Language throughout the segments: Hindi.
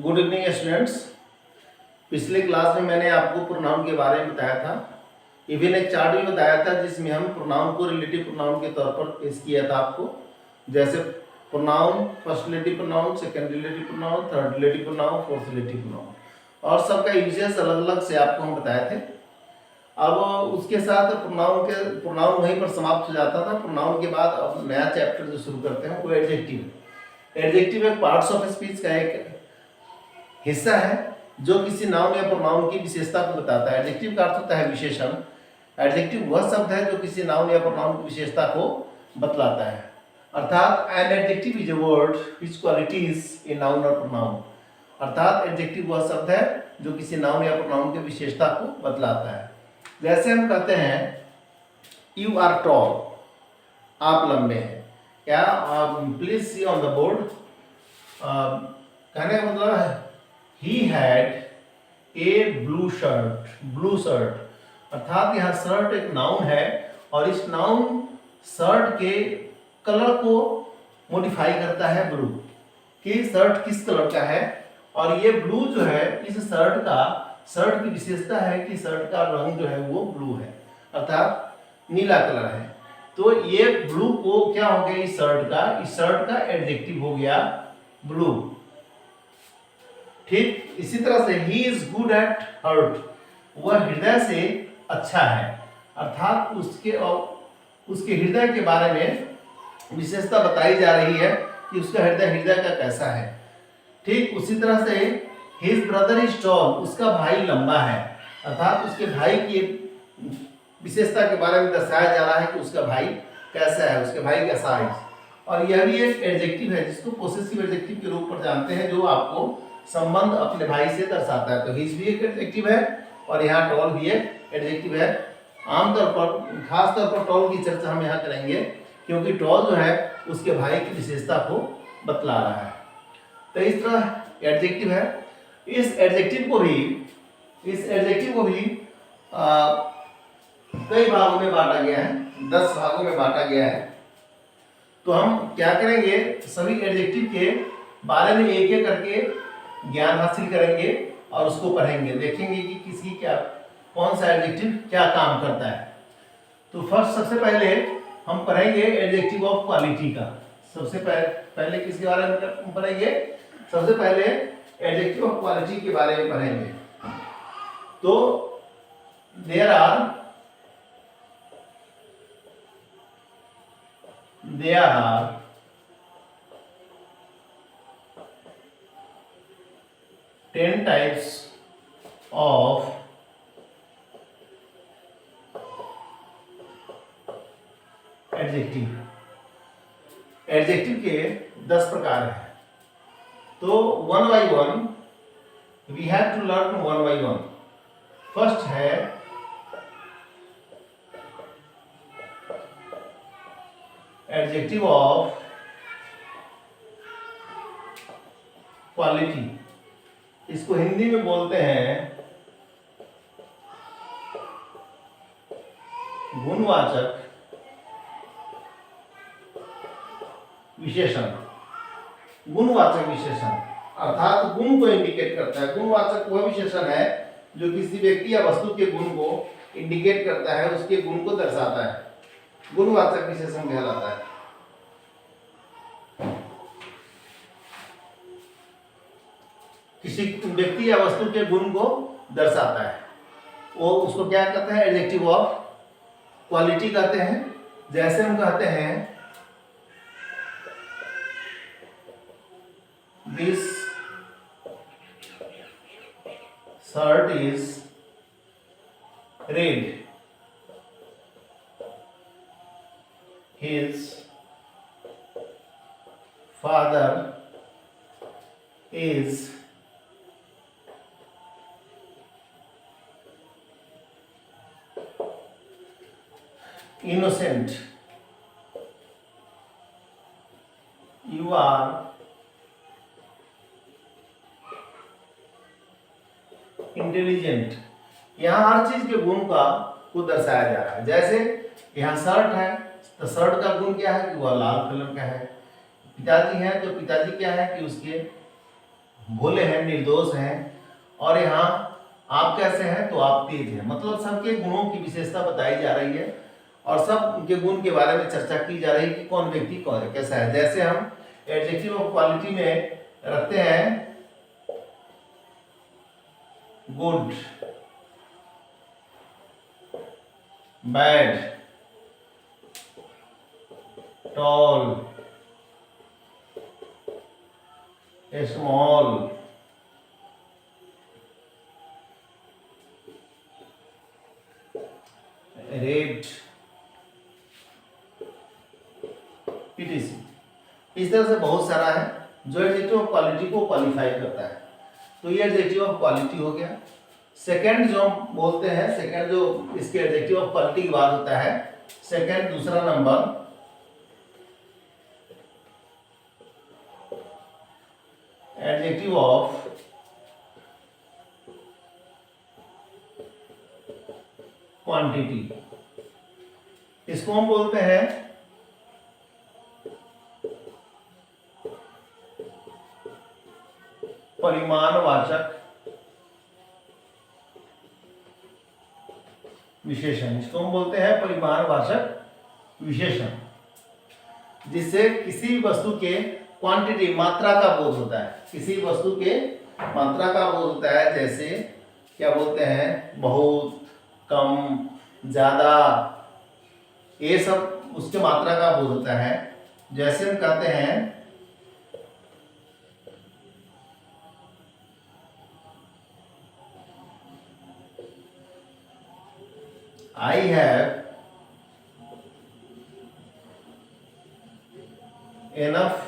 Good evening students. पिछले क्लास में मैंने आपको प्रोनाउन के बारे में बताया था। इवन एक चार्ट भी बताया था जिसमें हम प्रोनाउन को रिलेटिव प्रोनाउन के तौर पर पेश किया था आपको। जैसे pronoun, first relative pronoun, second relative pronoun, third relative pronoun, fourth relative pronoun, और सबका यूजेस अलग अलग से आपको हम बताए थे। अब उसके साथ प्रोनाउन वहीं पर समाप्त हो जाता था। प्रोनाउन के बाद अब नया चैप्टर जो शुरू करते हैं वो एडजेक्टिव। एडजेक्टिव एक पार्ट्स ऑफ स्पीच का एक हिस्सा है जो किसी नाउन या प्रोनाउन की विशेषता को बताता है। एडजेक्टिव का अर्थ होता है विशेषण। एडजेक्टिव वह शब्द है जो किसी नाउन या प्रोनाउन की विशेषता को बतलाता है। अर्थात an adjective is a word which qualities a noun और प्रोनाउन। अर्थात एडजेक्टिव वह शब्द है जो किसी नाउन या प्रोनाउन की विशेषता को बतलाता है। जैसे हम कहते हैं यू आर टॉल, आप लंबे हैं। क्या please see on the board. कहने का मतलब है he had a blue shirt। अर्थात यहाँ शर्ट एक नाउन है और इस नाउन शर्ट के कलर को मॉडिफाई करता है ब्लू, कि शर्ट किस कलर का है। और ये ब्लू जो है इस शर्ट की विशेषता है कि शर्ट का रंग जो है वो ब्लू है, अर्थात नीला कलर है। तो ये ब्लू को क्या हो गया, इस शर्ट का एडजेक्टिव हो गया ब्लू। ठीक इसी तरह से he is good at heart, वह हृदय से अच्छा है। अर्थात उसके हृदय के बारे में विशेषता बताई जा रही है कि उसका हृदय का कैसा है। ठीक उसी तरह से हिज ब्रदर इज टॉल, उसका भाई लंबा है। अर्थात उसके भाई की विशेषता के बारे में दर्शाया जा रहा है कि उसका भाई कैसा है, उसके भाई का साइज। और यह भी एक एडजेक्टिव है जिसको पोसेसिव एडजेक्टिव के रूप में जानते हैं, जो आपको संबंध अपने भाई से दर्शाता है। तो हिज भी एक एडजेक्टिव है और यहाँ टॉल भी एक एडजेक्टिव है। आमतौर पर खास तौर पर टॉल की चर्चा हम यहाँ करेंगे क्योंकि टॉल जो है उसके भाई की विशेषता को बतला रहा है। तो इस तरह एडजेक्टिव है। इस एडजेक्टिव को भी कई भागों में बांटा गया है, 10 भागों में बांटा गया है। तो हम क्या करेंगे, सभी एडजेक्टिव के बारे में एक एक करके ज्ञान हासिल करेंगे और उसको पढ़ेंगे, देखेंगे कि किसी कौन सा एडजेक्टिव क्या काम करता है। तो सबसे पहले हम पढ़ेंगे एडजेक्टिव ऑफ क्वालिटी का। सबसे पहले किसके बारे में पढ़ेंगे, सबसे पहले एडजेक्टिव ऑफ क्वालिटी के बारे में पढ़ेंगे। तो there are 10 types of adjective. Adjective के 10 प्रकार हैं। तो one by one we have to learn one by one. First है एडजेक्टिव ऑफ क्वालिटी। इसको हिंदी में बोलते हैं गुणवाचक विशेषण। गुणवाचक विशेषण अर्थात गुण को इंडिकेट करता है। गुणवाचक वह विशेषण है जो किसी व्यक्ति या वस्तु के गुण को इंडिकेट करता है, उसके गुण को दर्शाता है, गुणवाचक विशेषण कहलाता है। किसी व्यक्ति या वस्तु के गुण को दर्शाता है, वो उसको क्या कहते हैं, एडजेक्टिव ऑफ क्वालिटी कहते हैं। जैसे हम कहते हैं this shirt is red, his father is innocent, you are intelligent. यहाँ हर चीज के गुण को दर्शाया जा रहा है। जैसे यहाँ शर्ट है तो शर्ट का गुण क्या है कि वह लाल कलर का है। पिताजी हैं तो पिताजी क्या है कि उसके भोले हैं, निर्दोष हैं, और यहाँ आप कैसे हैं तो आप तेज हैं। मतलब सबके गुणों की विशेषता बताई जा रही है और सब उनके गुण के बारे में चर्चा की जा रही है कि कौन व्यक्ति कौन है, कैसा है। जैसे हम एडजेक्टिव ऑफ क्वालिटी में रखते हैं good, bad, tall, small, red, PTC. इस तरह से बहुत सारा है जो एडजेक्टिव ऑफ क्वालिटी को क्वालिफाई करता है। तो ये एडजेक्टिव ऑफ क्वालिटी हो गया। सेकंड जो हम बोलते हैं, सेकंड जो इसके एडजेक्टिव ऑफ क्वालिटी की बात होता है, सेकंड दूसरा नंबर एडजेक्टिव ऑफ क्वांटिटी, इसको हम बोलते हैं परिमाणवाचक विशेषण। इसको हम बोलते हैं परिमाणवाचक विशेषण, जिससे किसी वस्तु के क्वांटिटी, मात्रा का बोध होता है। किसी वस्तु के मात्रा का बोध होता है, जैसे क्या बोलते हैं, बहुत, कम, ज्यादा, ये सब उसके मात्रा का बोध होता है। जैसे हम कहते हैं I have enough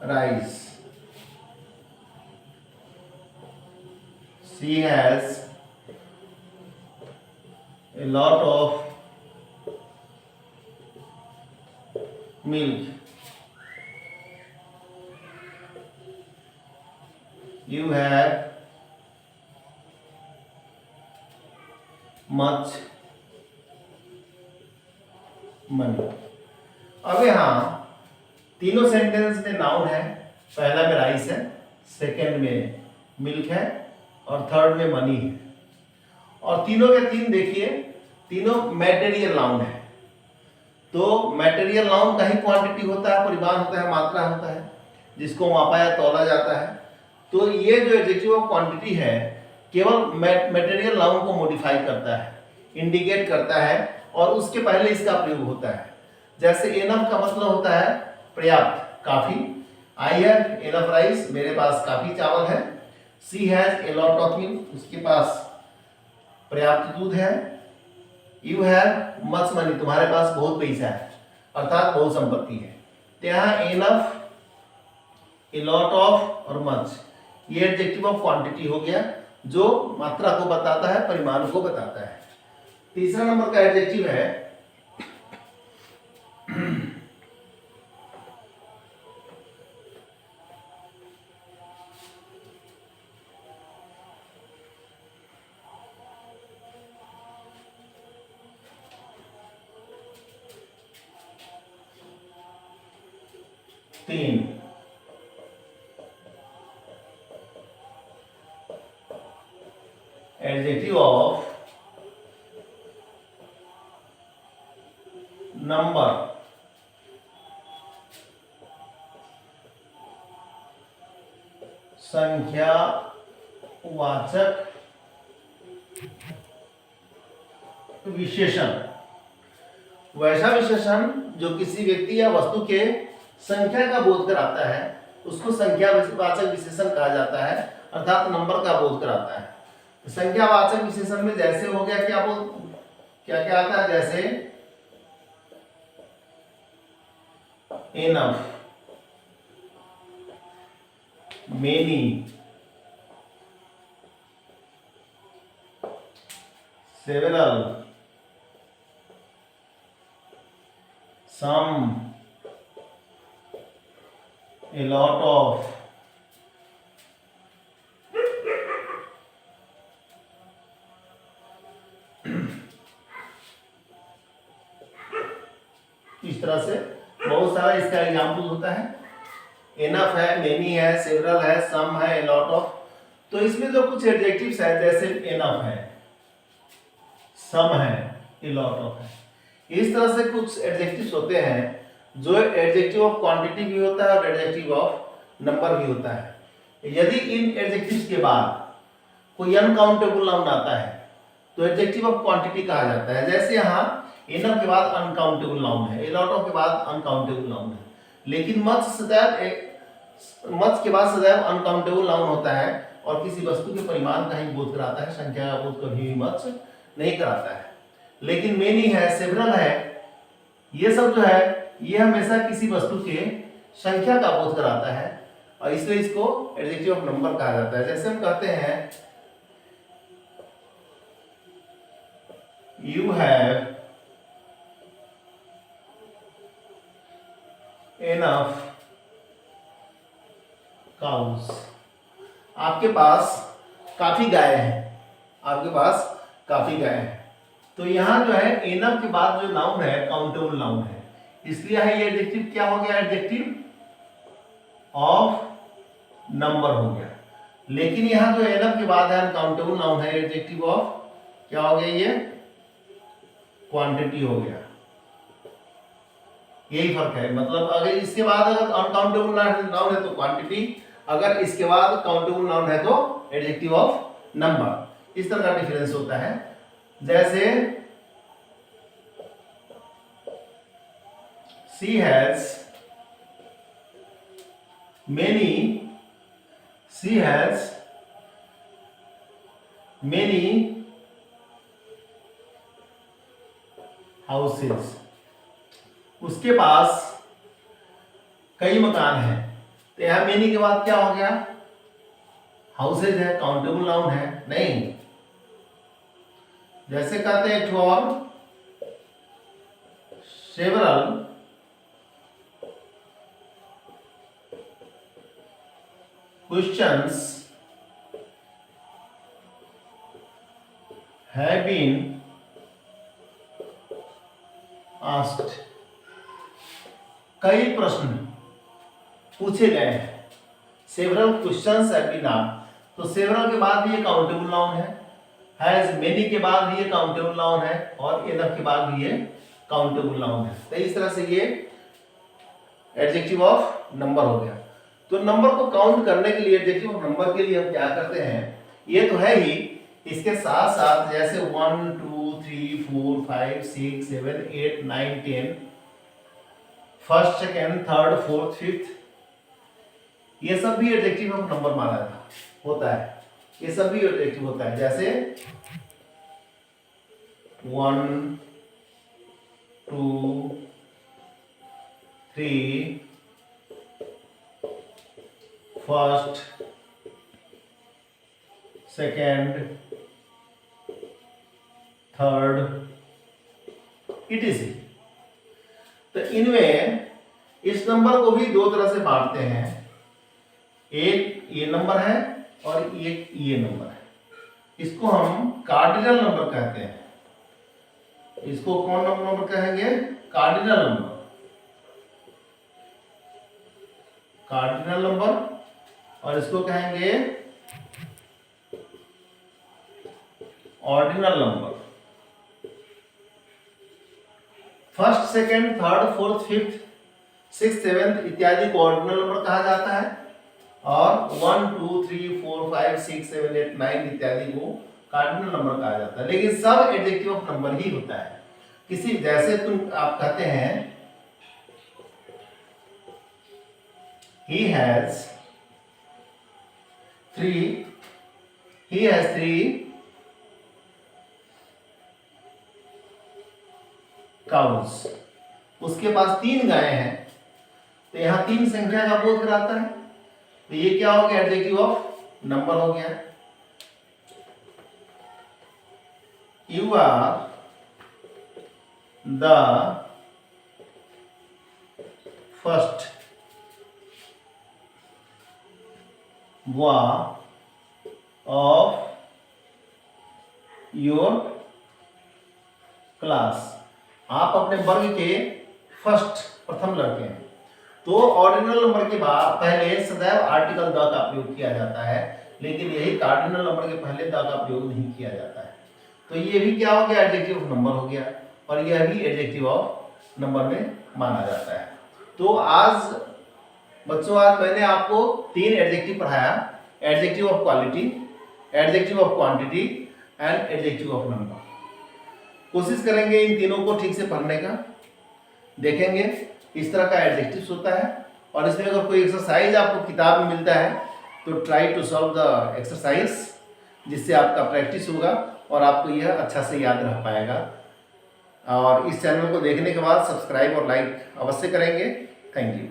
rice. She has a lot of milk. You have much money. अब यहाँ तीनों सेंटेंस में नाउन है। पहला में राइस है, सेकंड में मिल्क है और थर्ड में मनी है। और तीनों के तीन देखिए, तीनों मटेरियल नाउन है। तो मटेरियल नाउन का ही क्वांटिटी होता है, परिमाण होता है, मात्रा होता है, जिसको मापा या तौला जाता है। तो ये जो एडजेक्टिव ऑफ क्वांटिटी है केवल मटेरियल नाउन को मॉडिफाई करता है, इंडिकेट करता है, और उसके पहले इसका प्रयोग होता है। जैसे एनफ का मतलब होता है पर्याप्त, काफी। आई हैव एनफ राइस, मेरे पास काफी चावल है। She has a lot of milk, उसके पास पर्याप्त दूध है। यू हैव मच मनी, तुम्हारे पास बहुत पैसा है, अर्थात बहुत संपत्ति है। तो यहाँ एनफ, ए लॉट ऑफ और मच, ये एडजेक्टिव ऑफ क्वांटिटी हो गया, जो मात्रा को बताता है, परिमाण को बताता है। तीसरा नंबर का एडजेक्टिव है तीन। एडजेक्टिव ऑफ नंबर, संख्या वाचक विशेषण। वैसा विशेषण जो किसी व्यक्ति या वस्तु के संख्या का बोध कराता है, उसको संख्या वाचक विशेषण कहा जाता है, अर्थात नंबर का बोध कराता है। संख्यावाचक विशेषण में जैसे हो गया, क्या क्या आता है, जैसे enough, many, several, some, a lot of, इस तरह से बहुत सारा इसका एग्जाम्पल होता है। एनफ है, मेनी है, सेवरल है, सम है, ए लॉट ऑफ। तो इसमें जो कुछ एडजेक्टिव्स है जैसे एनफ है, सम है, ए लॉट ऑफ है, इस तरह से कुछ एडजेक्टिव्स होते हैं जो एडजेक्टिव ऑफ क्वांटिटी भी होता है और एडजेक्टिव ऑफ नंबर भी होता है। यदि इन एडजेक्टिव्स के बाद कोई अनकाउंटेबल नाउन आता है तो एडजेक्टिव ऑफ क्वांटिटी कहा जाता है। जैसे यहाँ इनफ के बाद अनकाउंटेबल नाउन है, ए लॉट ऑफ के बाद अनकाउंटेबल नाउन है, लेकिन मच के बाद सदैव अनकाउंटेबल नाउन होता है और किसी वस्तु के परिमाण का ही बोध कराता है, संख्या का बोध कभी भी मच नहीं कराता है। लेकिन मेनी है, सेवरल है, ये सब जो है ये हमेशा किसी वस्तु के संख्या का बोध कराता है और इसलिए इसको एडजेक्टिव ऑफ नंबर कहा जाता है। जैसे हम कहते हैं यू हैव एनफ काउस, आपके पास काफी गाय हैं, आपके पास काफी गाय हैं। तो यहाँ जो है एनफ के बाद जो नाउन है काउंटेबल नाउन है, इसलिए है ये एडजेक्टिव क्या हो गया, एडजेक्टिव ऑफ नंबर हो गया। लेकिन यहाँ जो एनफ के बाद है अनकाउंटेबल नाउन है, एडजेक्टिव ऑफ क्या हो गया, ये क्वांटिटी हो गया। यही फर्क है, मतलब अगर इसके बाद अगर अनकाउंटेबल नाउन है तो क्वांटिटी, अगर इसके बाद काउंटेबल नाउन है तो एडजेक्टिव ऑफ नंबर। इस तरह का डिफरेंस होता है। जैसे she has many houses, उसके पास कई मकान हैं। तो यहां मेनी के बाद क्या हो गया, हाउसेज है, काउंटेबल नाउन है नहीं। जैसे कहते हैं for several questions have been asked, कई प्रश्न पूछे गए हैं। Several questions have been asked, तो सेवरल के बाद भी ये काउंटेबल नाउन है, हैज मेनी के बाद भी ये काउंटेबल नाउन है और एनफ के बाद भी ये काउंटेबल नाउन है। तो इस तरह से ये एडजेक्टिव ऑफ नंबर हो गया। तो नंबर को काउंट करने के लिए एडजेक्टिव ऑफ नंबर के लिए हम क्या करते हैं, ये तो है ही, इसके साथ साथ जैसे 1 2 3 4 5 6 7 8 9 10 first second third fourth fifth, ये सब भी एडजेक्टिव ऑफ नंबर माना होता है, ये सब भी एडजेक्टिव होता है। जैसे 1 2 3 फर्स्ट सेकेंड थर्ड etc। तो इनमें इस नंबर को भी दो तरह से बांटते हैं, एक ये नंबर है और एक ये नंबर है। इसको हम कार्डिनल नंबर कहते हैं। इसको कौन नंबर कहेंगे, कार्डिनल नंबर, कार्डिनल नंबर, और इसको कहेंगे ordinal number. First second third fourth fifth six seventh इत्यादि को ऑर्डिनल नंबर कहा जाता है और 1 2 3 4 5 6 7 8 9 इत्यादि को कार्डिनल नंबर कहा जाता है। लेकिन सब एडजेक्टिव ऑफ नंबर ही होता है। किसी जैसे आप कहते हैं he has three cows, उसके पास 3 गायें हैं, तो यहाँ 3 संख्या का बोध कराता है। तो ये क्या हो गया, एडजेक्टिव ऑफ नंबर हो गया। You are the first boy of your class। आप अपने वर्ग के फर्स्ट प्रथम लड़के हैं। तो ऑर्डिनल नंबर के बाद पहले सदैव आर्टिकल द का प्रयोग किया जाता है, लेकिन यही कार्डिनल नंबर के पहले द का प्रयोग नहीं किया जाता है। तो ये भी क्या हो गया, एडजेक्टिव ऑफ नंबर हो गया, और यह भी एडजेक्टिव ऑफ नंबर में माना जाता है। तो आज बच्चों, आज मैंने आपको 3 एडजेक्टिव पढ़ाया, adjective of quality, adjective of quantity and adjective of number. कोशिश करेंगे इन तीनों को ठीक से पढ़ने का, देखेंगे इस तरह का एडजेक्टिव्स होता है। और इसमें अगर कोई एक्सरसाइज आपको किताब में मिलता है तो try to solve the exercise, जिससे आपका प्रैक्टिस होगा और आपको यह अच्छा से याद रह पाएगा। और इस चैनल को देखने के बाद सब्सक्राइब और लाइक अवश्य करेंगे। Thank you.